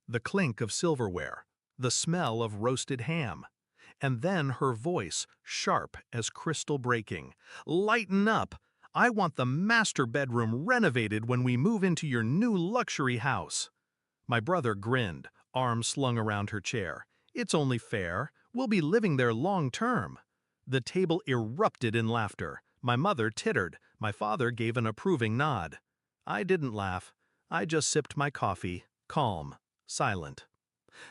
the clink of silverware, the smell of roasted ham. And then her voice, sharp as crystal breaking. "Lighten up! I want the master bedroom renovated when we move into your new luxury house." My brother grinned, arms slung around her chair. "It's only fair. We'll be living there long term." The table erupted in laughter. My mother tittered. My father gave an approving nod. I didn't laugh. I just sipped my coffee, calm, silent.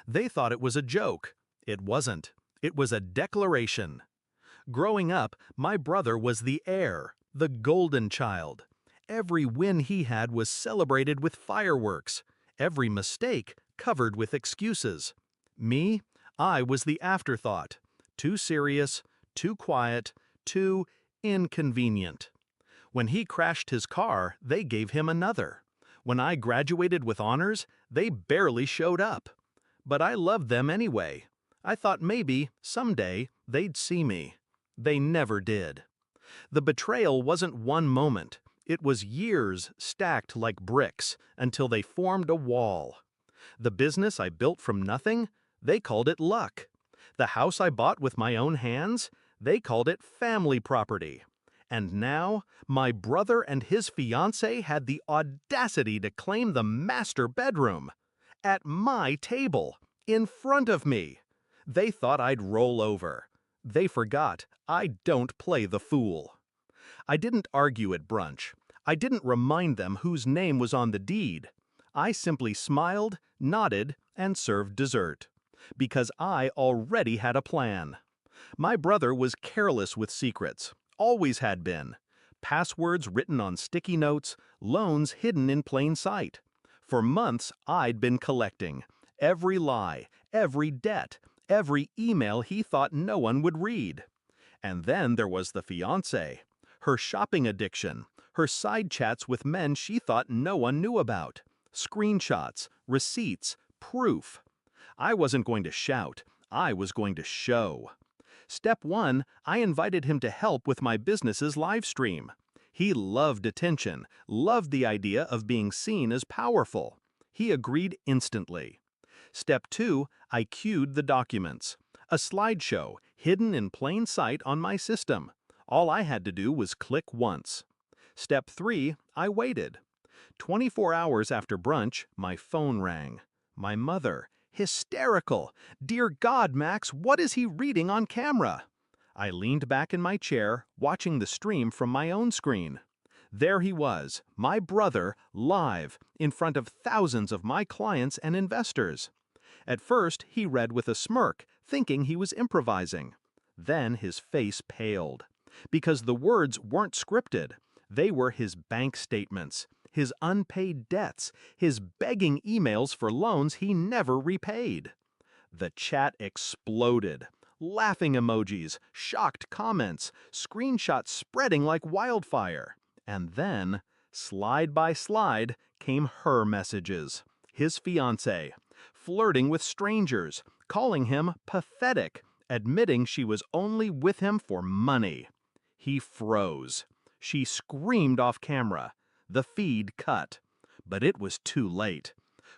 They thought it was a joke. It wasn't. It was a declaration. Growing up, my brother was the heir, the golden child. Every win he had was celebrated with fireworks. Every mistake covered with excuses. Me, I was the afterthought. Too serious, too quiet, too inconvenient. When he crashed his car, they gave him another. When I graduated with honors, they barely showed up. But I loved them anyway. I thought maybe, someday, they'd see me. They never did. The betrayal wasn't one moment. It was years stacked like bricks until they formed a wall. The business I built from nothing, they called it luck. The house I bought with my own hands, they called it family property. And now, my brother and his fiancée had the audacity to claim the master bedroom. At my table, in front of me. They thought I'd roll over. They forgot I don't play the fool. I didn't argue at brunch. I didn't remind them whose name was on the deed. I simply smiled, nodded, and served dessert. Because I already had a plan. My brother was careless with secrets. Always had been. Passwords written on sticky notes, loans hidden in plain sight. For months, I'd been collecting. Every lie, every debt, every email he thought no one would read. And then there was the fiancée. Her shopping addiction, her side chats with men she thought no one knew about. Screenshots, receipts, proof. I wasn't going to shout. I was going to show. Step 1, I invited him to help with my business's live stream. He loved attention, loved the idea of being seen as powerful. He agreed instantly. Step 2, I queued the documents. A slideshow, hidden in plain sight on my system. All I had to do was click once. Step 3, I waited. 24 hours after brunch, my phone rang. My mother, hysterical. "Dear God, Max, what is he reading on camera?" I leaned back in my chair, watching the stream from my own screen. There he was, my brother, live, in front of thousands of my clients and investors. At first, he read with a smirk, thinking he was improvising. Then his face paled. Because the words weren't scripted. They were his bank statements, his unpaid debts, his begging emails for loans he never repaid. The chat exploded. Laughing emojis, shocked comments, screenshots spreading like wildfire. And then, slide by slide, came her messages. His fiancée, flirting with strangers, calling him pathetic, admitting she was only with him for money. He froze. She screamed off camera. The feed cut. But it was too late.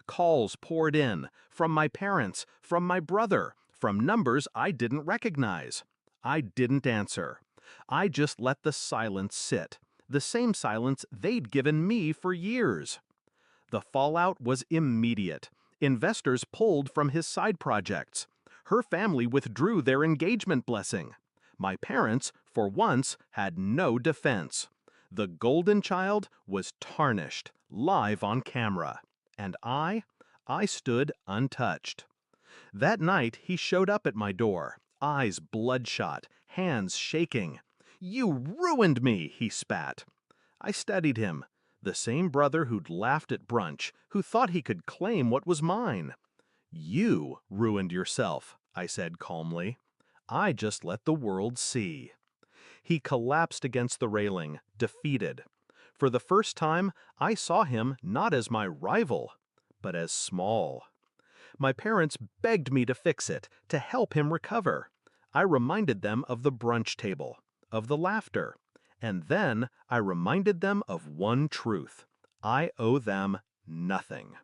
Calls poured in, from my parents, from my brother, from numbers I didn't recognize. I didn't answer. I just let the silence sit, the same silence they'd given me for years. The fallout was immediate. Investors pulled from his side projects. Her family withdrew their engagement blessing. My parents, for once, had no defense. The golden child was tarnished, live on camera. And I stood untouched. That night, he showed up at my door, eyes bloodshot, hands shaking. "You ruined me," he spat. I studied him, the same brother who'd laughed at brunch, who thought he could claim what was mine. "You ruined yourself," I said calmly. "I just let the world see." He collapsed against the railing, defeated. For the first time, I saw him not as my rival, but as small. My parents begged me to fix it, to help him recover. I reminded them of the brunch table, of the laughter. And then I reminded them of one truth. I owe them nothing.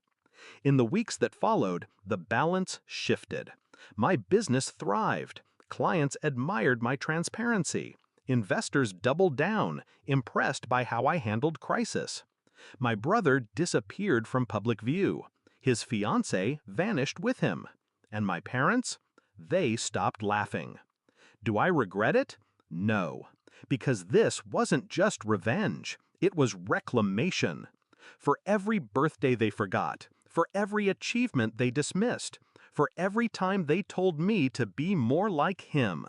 In the weeks that followed, the balance shifted. My business thrived. Clients admired my transparency. Investors doubled down, impressed by how I handled crisis. My brother disappeared from public view. His fiancée vanished with him. And my parents? They stopped laughing. Do I regret it? No. Because this wasn't just revenge. It was reclamation. For every birthday they forgot, for every achievement they dismissed, for every time they told me to be more like him,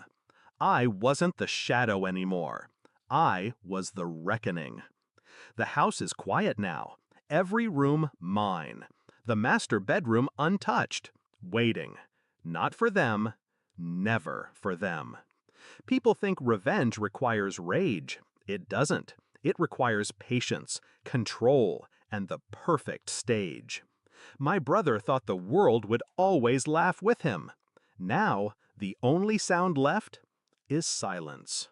I wasn't the shadow anymore. I was the reckoning. The house is quiet now. Every room mine. The master bedroom untouched. Waiting. Not for them. Never for them. People think revenge requires rage. It doesn't. It requires patience, control, and the perfect stage. My brother thought the world would always laugh with him. Now, the only sound left is silence.